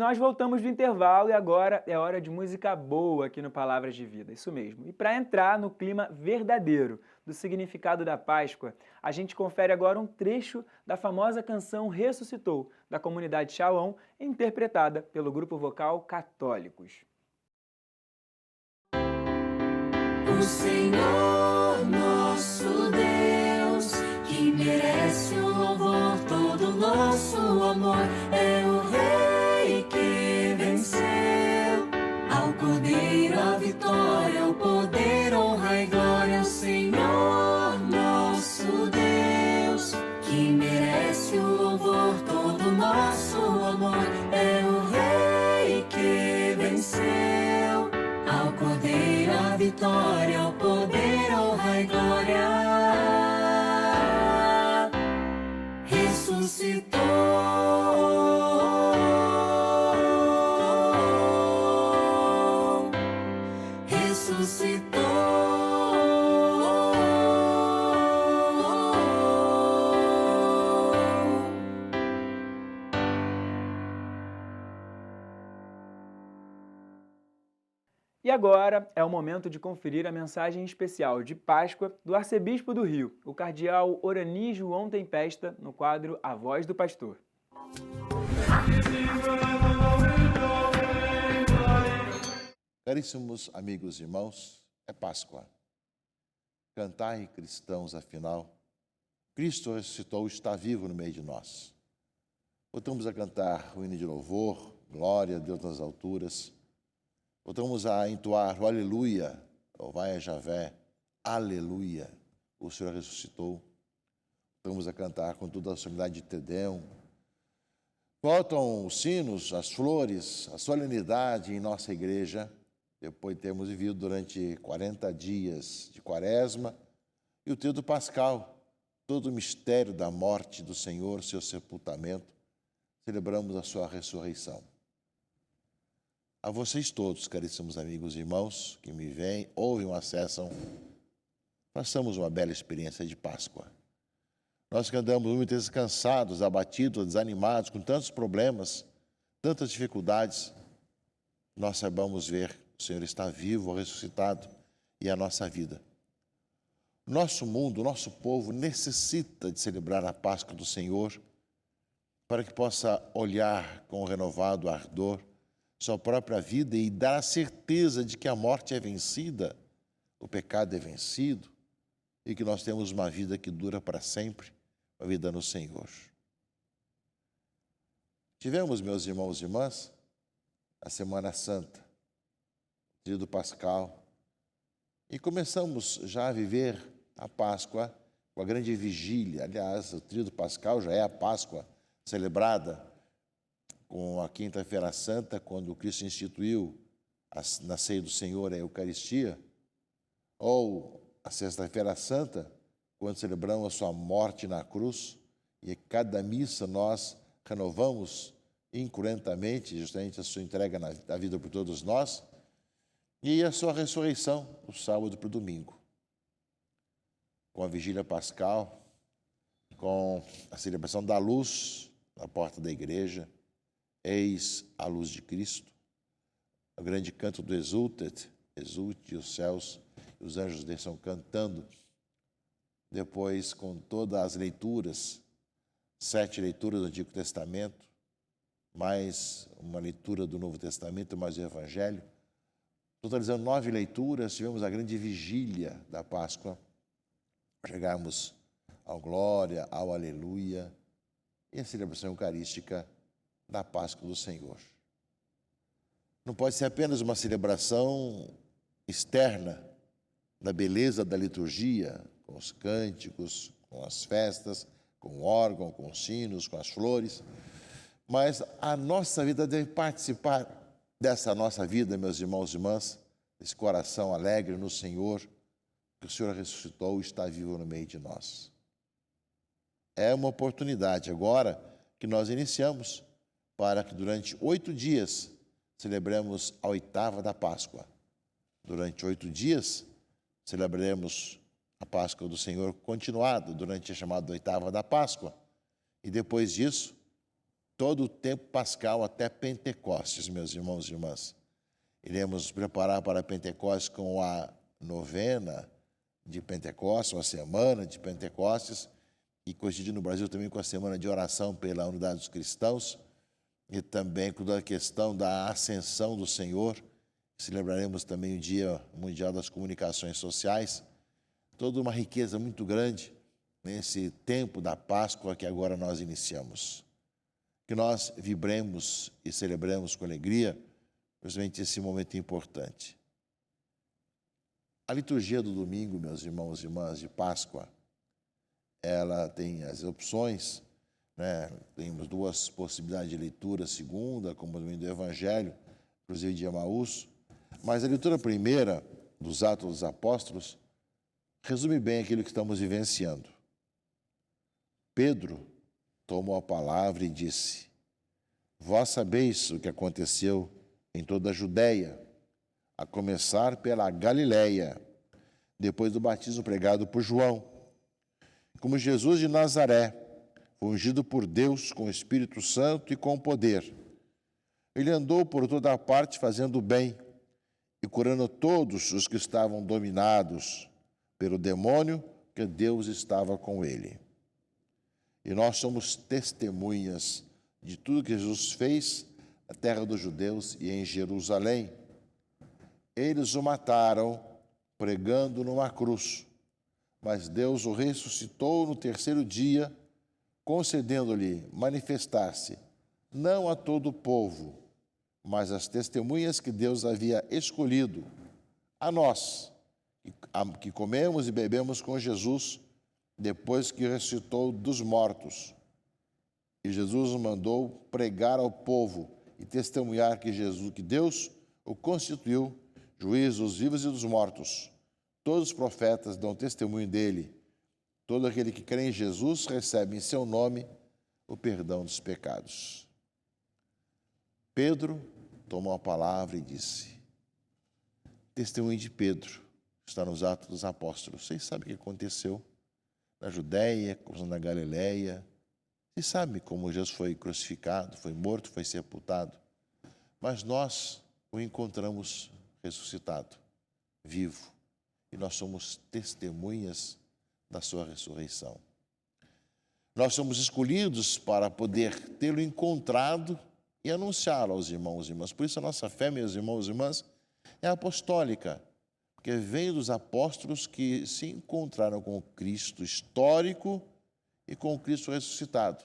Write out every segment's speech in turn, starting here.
nós voltamos do intervalo e agora é hora de música boa aqui no Palavras de Vida, isso mesmo. E para entrar no clima verdadeiro do significado da Páscoa, a gente confere agora um trecho da famosa canção Ressuscitou, da comunidade Shalom, interpretada pelo grupo vocal Católicos. O Senhor nosso Deus, que merece o louvor, todo o nosso amor, é o Rei que venceu. Ao Cordeiro a vitória, o poder, honra e glória ao Senhor nosso Deus, que merece o louvor, todo o nosso amor, é o Rei que venceu. Ao Cordeiro a vitória, o poder, honra e glória. Ressuscitou, ressuscitou. E agora é o momento de conferir a mensagem especial de Páscoa do arcebispo do Rio, o cardeal Orani João Tempesta, no quadro A Voz do Pastor. Caríssimos amigos e irmãos, é Páscoa. Cantai, cristãos, afinal, Cristo ressuscitou, está vivo no meio de nós. Voltamos a cantar o hino de louvor, glória a Deus nas alturas. Voltamos a entoar o aleluia, louvai a Javé, aleluia, o Senhor ressuscitou. Voltamos a cantar com toda a solenidade de Te Deum. Voltam os sinos, as flores, a solenidade em nossa igreja, depois de termos vivido durante 40 dias de quaresma, e o tríodo pascal, todo o mistério da morte do Senhor, seu sepultamento, celebramos a sua ressurreição. A vocês todos, caríssimos amigos e irmãos, que me veem, ouvem ou acessam, façamos uma bela experiência de Páscoa. Nós que andamos muitas vezes cansados, abatidos, desanimados, com tantos problemas, tantas dificuldades, nós saibamos ver o Senhor está vivo, ressuscitado, e a nossa vida. Nosso mundo, nosso povo necessita de celebrar a Páscoa do Senhor para que possa olhar com renovado ardor sua própria vida e dar a certeza de que a morte é vencida, o pecado é vencido e que nós temos uma vida que dura para sempre, uma vida no Senhor. Tivemos, meus irmãos e irmãs, a Semana Santa, o tríodo pascal, e começamos já a viver a Páscoa com a grande vigília. Aliás, o tríodo pascal já é a Páscoa celebrada com a Quinta-feira Santa, quando Cristo instituiu na ceia do Senhor a Eucaristia, ou a Sexta-feira Santa, quando celebramos a sua morte na cruz, e a cada missa nós renovamos incruentamente, justamente a sua entrega da vida por todos nós, e a sua ressurreição, do sábado para o domingo. Com a vigília pascal, com a celebração da luz na porta da igreja, eis a luz de Cristo, o grande canto do Exultet, exulte os céus, e os anjos estão cantando. Depois, com todas as leituras, 7 leituras do Antigo Testamento, mais uma leitura do Novo Testamento, mais o Evangelho, totalizando 9 leituras, tivemos a grande vigília da Páscoa, chegarmos ao glória, ao aleluia, e a celebração eucarística da Páscoa do Senhor. Não pode ser apenas uma celebração externa da beleza da liturgia, com os cânticos, com as festas, com o órgão, com os sinos, com as flores, mas a nossa vida deve participar dessa nossa vida, meus irmãos e irmãs, esse coração alegre no Senhor, que o Senhor ressuscitou e está vivo no meio de nós. É uma oportunidade agora que nós iniciamos para que durante 8 dias celebremos a oitava da Páscoa. Durante 8 dias celebraremos a Páscoa do Senhor continuada durante a chamada oitava da Páscoa. E depois disso, todo o tempo pascal até Pentecostes, meus irmãos e irmãs. Iremos nos preparar para Pentecostes com a novena de Pentecostes, uma semana de Pentecostes, e coincidindo no Brasil também com a semana de oração pela unidade dos cristãos, e também com a questão da ascensão do Senhor. Celebraremos também o Dia Mundial das Comunicações Sociais. Toda uma riqueza muito grande nesse tempo da Páscoa que agora nós iniciamos. Que nós vibremos e celebremos com alegria, principalmente esse momento importante. A liturgia do domingo, meus irmãos e irmãs, de Páscoa, ela tem as opções, né? Temos duas possibilidades de leitura, segunda, como também do Evangelho, inclusive de Emaús, mas a leitura primeira dos Atos dos Apóstolos resume bem aquilo que estamos vivenciando. Pedro tomou a palavra e disse: Vós sabeis o que aconteceu em toda a Judéia, a começar pela Galiléia, depois do batismo pregado por João. Como Jesus de Nazaré foi ungido por Deus com o Espírito Santo e com poder. Ele andou por toda a parte fazendo o bem e curando todos os que estavam dominados pelo demônio, que Deus estava com ele. E nós somos testemunhas de tudo que Jesus fez na terra dos judeus e em Jerusalém. Eles o mataram pregando numa cruz, mas Deus o ressuscitou no terceiro dia, concedendo-lhe manifestar-se, não a todo o povo, mas às testemunhas que Deus havia escolhido, a nós, que comemos e bebemos com Jesus, depois que ressuscitou dos mortos. E Jesus nos mandou pregar ao povo e testemunhar que Deus o constituiu juiz dos vivos e dos mortos. Todos os profetas dão testemunho dele. Todo aquele que crê em Jesus recebe em seu nome o perdão dos pecados. Pedro tomou a palavra e disse: testemunho de Pedro, está nos Atos dos Apóstolos. Vocês sabem o que aconteceu na Judéia, na Galiléia. Vocês sabem como Jesus foi crucificado, foi morto, foi sepultado. Mas nós o encontramos ressuscitado, vivo. E nós somos testemunhas da sua ressurreição. Nós somos escolhidos para poder tê-lo encontrado e anunciá-lo aos irmãos e irmãs. Por isso a nossa fé, meus irmãos e irmãs, é apostólica, porque vem dos apóstolos que se encontraram com o Cristo histórico e com o Cristo ressuscitado,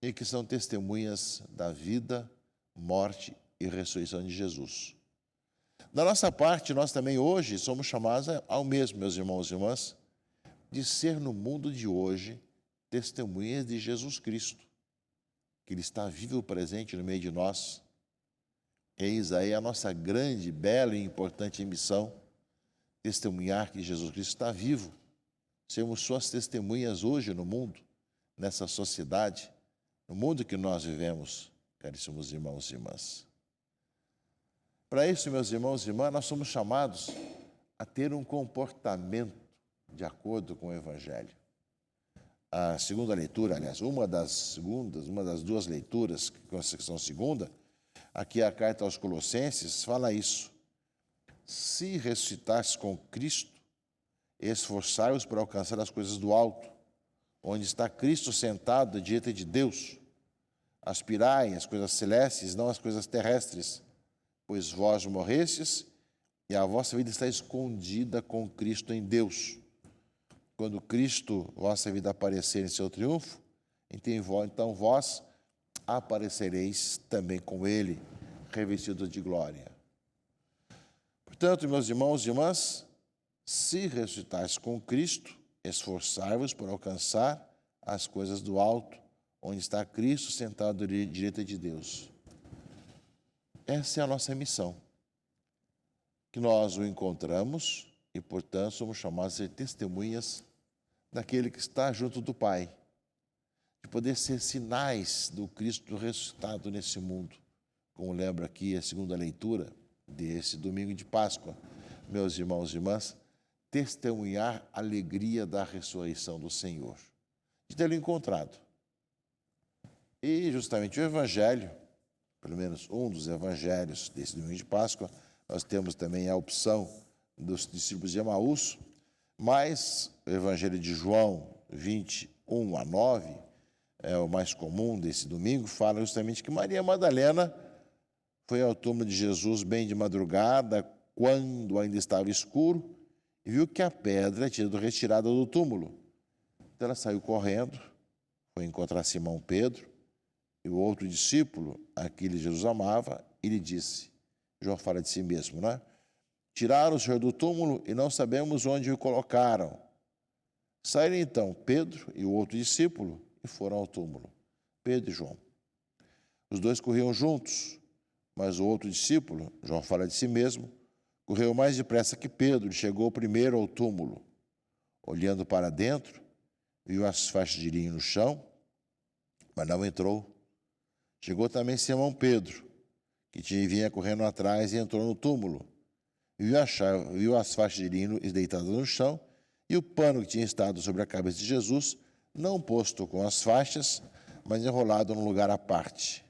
e que são testemunhas da vida, morte e ressurreição de Jesus. Da nossa parte, nós também hoje somos chamados ao mesmo, meus irmãos e irmãs, de ser no mundo de hoje testemunhas de Jesus Cristo, que Ele está vivo e presente no meio de nós. Eis aí a nossa grande, bela e importante missão, testemunhar que Jesus Cristo está vivo, sermos suas testemunhas hoje no mundo, nessa sociedade, no mundo que nós vivemos, caríssimos irmãos e irmãs. Para isso, meus irmãos e irmãs, nós somos chamados a ter um comportamento de acordo com o Evangelho. A segunda leitura, aliás, uma das duas leituras, que são segunda, aqui a carta aos Colossenses fala isso. Se ressuscitastes com Cristo, esforçai-vos para alcançar as coisas do alto, onde está Cristo sentado à direita de Deus. Aspirai às coisas celestes, não às coisas terrestres, pois vós morrestes e a vossa vida está escondida com Cristo em Deus. Quando Cristo, vossa vida, aparecer em seu triunfo, então vós aparecereis também com Ele, revestidos de glória. Portanto, meus irmãos e irmãs, se ressuscitais com Cristo, esforçai-vos por alcançar as coisas do alto, onde está Cristo sentado à direita de Deus. Essa é a nossa missão, que nós o encontramos e, portanto, somos chamados a ser testemunhas daquele que está junto do Pai, de poder ser sinais do Cristo ressuscitado nesse mundo, como lembra aqui a segunda leitura desse domingo de Páscoa. Meus irmãos e irmãs, testemunhar a alegria da ressurreição do Senhor, de tê-lo encontrado. E justamente o evangelho, pelo menos um dos evangelhos desse domingo de Páscoa, nós temos também a opção dos discípulos de Emaús, mas o evangelho de João 21:9, é o mais comum desse domingo, fala justamente que Maria Madalena foi ao túmulo de Jesus bem de madrugada, quando ainda estava escuro, e viu que a pedra tinha sido retirada do túmulo. Então ela saiu correndo, foi encontrar Simão Pedro e o outro discípulo, aquele Jesus amava, e lhe disse, João fala de si mesmo, né? Tiraram o Senhor do túmulo e não sabemos onde o colocaram. Saíram então Pedro e o outro discípulo e foram ao túmulo. Pedro e João. Os dois corriam juntos, mas o outro discípulo, João fala de si mesmo, correu mais depressa que Pedro e chegou primeiro ao túmulo. Olhando para dentro, viu as faixas de linho no chão, mas não entrou. Chegou também Simão Pedro, que vinha correndo atrás e entrou no túmulo. Viu as faixas de linho deitadas no chão e o pano que tinha estado sobre a cabeça de Jesus, não posto com as faixas, mas enrolado num lugar à parte.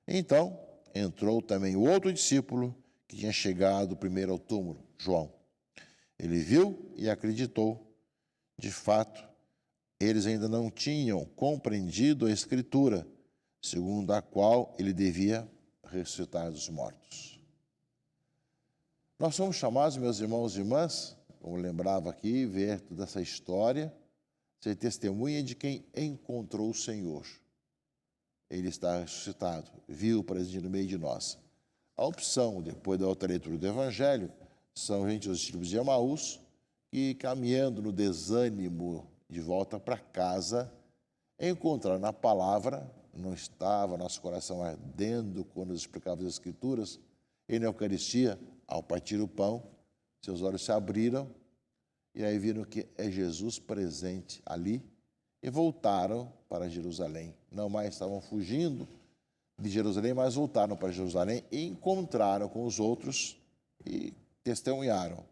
Então, entrou também o outro discípulo que tinha chegado primeiro ao túmulo, João. Ele viu e acreditou. De fato, eles ainda não tinham compreendido a Escritura, segundo a qual ele devia ressuscitar dos mortos. Nós somos chamados, meus irmãos e irmãs, como lembrava aqui, ver toda essa história, ser testemunha de quem encontrou o Senhor. Ele está ressuscitado, viu presente no meio de nós. A opção, depois da outra leitura do Evangelho, são gente os discípulos de Emaús, que caminhando no desânimo de volta para casa, encontraram na palavra, não estava nosso coração ardendo quando explicava as Escrituras, e na Eucaristia, ao partir o pão, seus olhos se abriram, e aí viram que é Jesus presente ali, e voltaram para Jerusalém. Não mais estavam fugindo de Jerusalém, mas voltaram para Jerusalém e encontraram com os outros e testemunharam.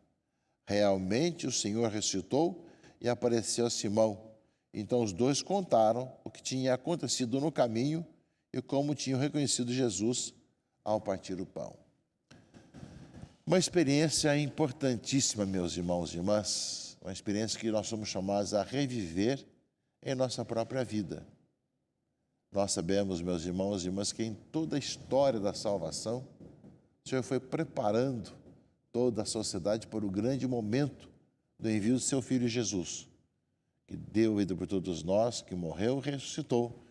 Realmente o Senhor ressuscitou e apareceu a Simão. Então os dois contaram o que tinha acontecido no caminho e como tinham reconhecido Jesus ao partir o pão. Uma experiência importantíssima, meus irmãos e irmãs, uma experiência que nós somos chamados a reviver em nossa própria vida. Nós sabemos, meus irmãos e irmãs, que em toda a história da salvação, o Senhor foi preparando toda a sociedade para o grande momento do envio do seu Filho Jesus, que deu vida por todos nós, que morreu e ressuscitou.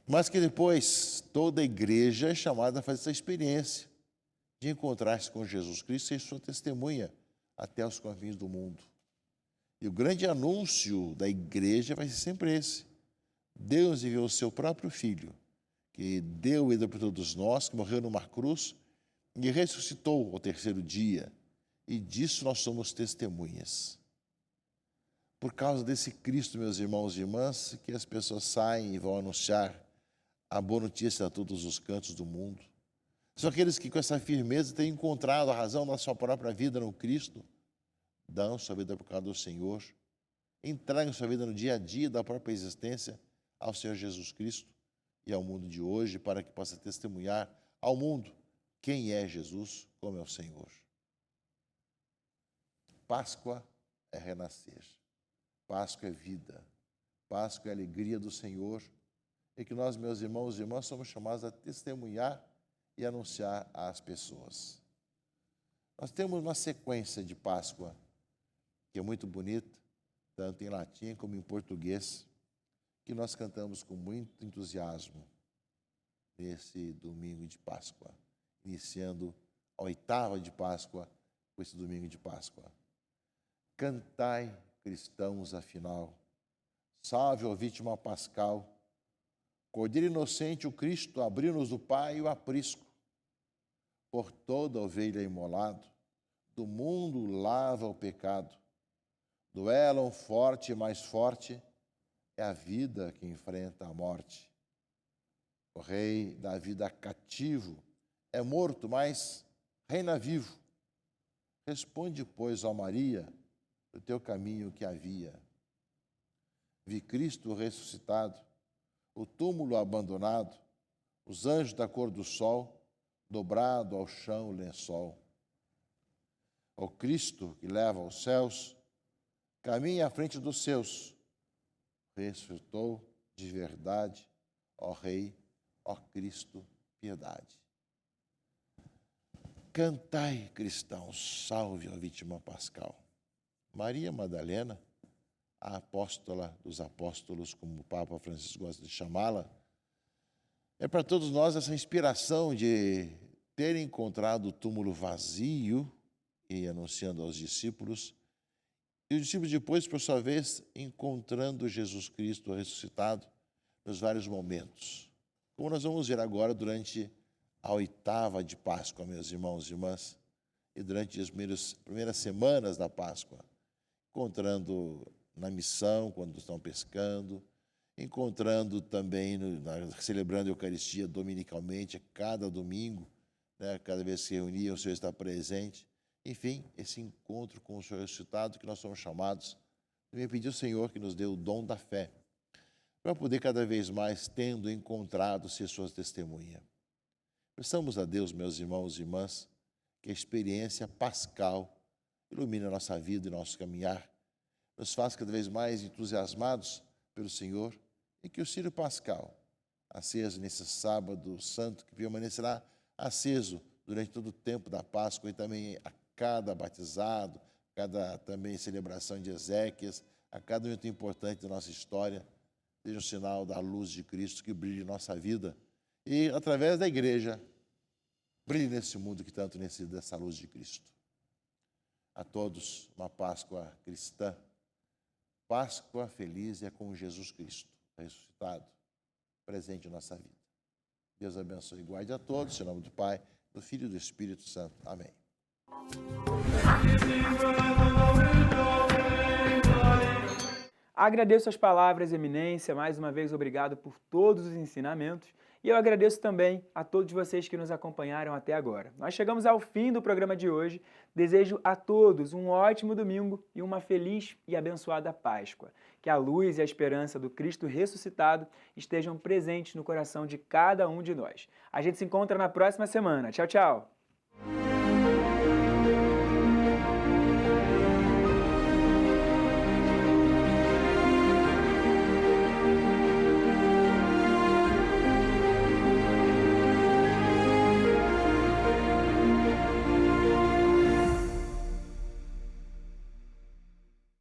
Mas que depois toda a igreja é chamada a fazer essa experiência de encontrar-se com Jesus Cristo e sua testemunha até os confins do mundo. E o grande anúncio da igreja vai ser sempre esse. Deus enviou o seu próprio Filho, que deu vida por todos nós, que morreu numa cruz e ressuscitou ao terceiro dia. E disso nós somos testemunhas. Por causa desse Cristo, meus irmãos e irmãs, que as pessoas saem e vão anunciar a boa notícia a todos os cantos do mundo. São aqueles que com essa firmeza têm encontrado a razão da sua própria vida no Cristo, dão sua vida por causa do Senhor, entregam sua vida no dia a dia da própria existência ao Senhor Jesus Cristo e ao mundo de hoje, para que possa testemunhar ao mundo quem é Jesus, como é o Senhor. Páscoa é renascer, Páscoa é vida, Páscoa é a alegria do Senhor, e que nós, meus irmãos e irmãs, somos chamados a testemunhar e anunciar às pessoas. Nós temos uma sequência de Páscoa que é muito bonita, tanto em latim como em português, que nós cantamos com muito entusiasmo nesse domingo de Páscoa, iniciando a oitava de Páscoa com esse domingo de Páscoa. Cantai, cristãos, afinal, salve, ó vítima pascal, Cordeiro inocente, o Cristo abriu-nos do Pai o aprisco, por toda ovelha imolado, do mundo lava o pecado, duelam forte e mais forte, é a vida que enfrenta a morte. O rei da vida cativo é morto, mas reina vivo. Responde, pois, ó Maria, do teu caminho que havia. Vi Cristo ressuscitado, o túmulo abandonado, os anjos da cor do sol, dobrado ao chão o lençol. O Cristo que leva aos céus, caminha à frente dos seus, ressuscitou de verdade, ó Rei, ó Cristo, piedade. Cantai, cristãos, salve a vítima pascal. Maria Madalena, a apóstola dos apóstolos, como o Papa Francisco gosta de chamá-la, é para todos nós essa inspiração de ter encontrado o túmulo vazio e anunciando aos discípulos, e os discípulos depois, por sua vez, encontrando Jesus Cristo ressuscitado nos vários momentos. Como nós vamos ver agora durante a 8ª de Páscoa, meus irmãos e irmãs, e durante as primeiras semanas da Páscoa, encontrando na missão, quando estão pescando, encontrando também, celebrando a Eucaristia dominicalmente, cada domingo, né, cada vez que se reunia, o Senhor está presente. Enfim, esse encontro com o Senhor ressuscitado que nós somos chamados. Também pedir ao Senhor que nos dê o dom da fé, para poder cada vez mais, tendo encontrado, ser suas testemunhas. Peçamos a Deus, meus irmãos e irmãs, que a experiência pascal ilumine a nossa vida e nosso caminhar, nos faça cada vez mais entusiasmados pelo Senhor, e que o círio pascal, aceso nesse sábado santo, que permanecerá aceso durante todo o tempo da Páscoa e também a cada batizado, cada também celebração de Ezequias, a cada momento importante da nossa história, seja um sinal da luz de Cristo que brilhe em nossa vida e, através da igreja, brilhe nesse mundo que tanto necessita dessa luz de Cristo. A todos, uma Páscoa cristã. Páscoa feliz é com Jesus Cristo, ressuscitado, presente em nossa vida. Deus abençoe e guarde a todos, em nome do Pai, do Filho e do Espírito Santo. Amém. Agradeço as palavras, Eminência, mais uma vez obrigado por todos os ensinamentos e eu agradeço também a todos vocês que nos acompanharam até agora. Nós chegamos ao fim do programa de hoje, desejo a todos um ótimo domingo e uma feliz e abençoada Páscoa. Que a luz e a esperança do Cristo ressuscitado estejam presentes no coração de cada um de nós. A gente se encontra na próxima semana. Tchau, tchau!